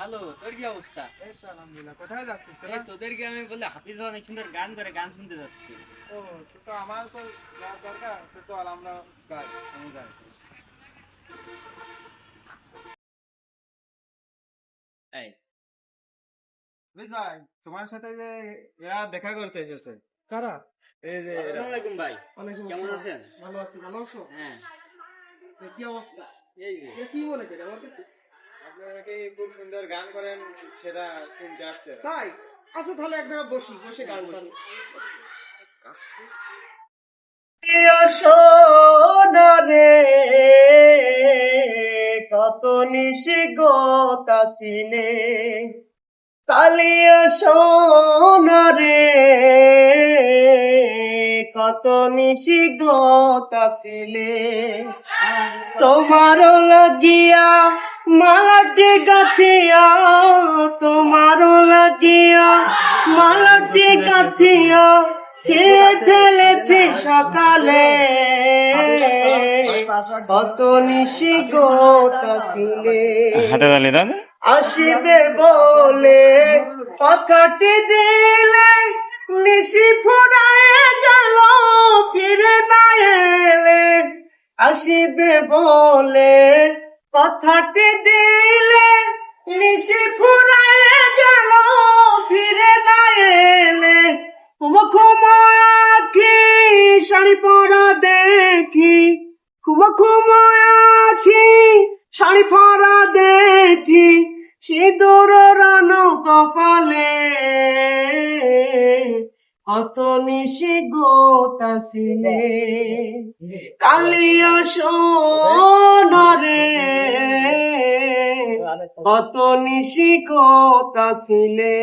ভালো, তোর কি অবস্থা? এই তো আলহামদুলিল্লাহ। কোথায় যাচ্ছিস তোরা? এই তোদেরকে আমি বললে হাফিজ অনেক সুন্দর গান করে, গান শুনতে যাচ্ছি। ও, তো আমার তো যাওয়ার দরকার। তো চল আমরা যাই, আমি যাই। এই বুঝ ভাই, তোমার সাথে যে এরা দেখা করতে এসেছে। কারা? এই যে এরা। আসসালামু আলাইকুম ভাই, ওয়ালাইকুম কেমন আসসালাম। আছেন? ভালো আছি, ভালো আছো? হ্যাঁ, কি অবস্থা? এই যে কি মনে করে আমার কাছে? আপনারা কি খুব সুন্দর গান করেন, সেটা শুনতে আসছে। তাই? আচ্ছা তাহলে এক জায়গায় বসি, বসে গান করি। সোনারে কত নিশি গোতাসিলে কালিয়া সোনারে কত নিশি গোতাসিলে তোমার লাগিয়া মালাটি গাথিয়া তোমার লাগিয়া মালাটি গাথিয়া ছিঁড়ে ফেলেছি সকালে কত নিশি গোতাসিলে আসিবে বলে কথাটি দিলে নিশি ফুরায় গেল ফিরে না এলে আসিবে বলে কথাটি দিলে নিশি ফুরায় গেল ফিরে না এলে আখি শাড়ি পরা দেখি আখি শাড়ি পরা দেখি সিঁদুর রানো কপালে কত নিশি গোতাসিলে কালিয়া সোনারে কত নিশি গোতাসিলে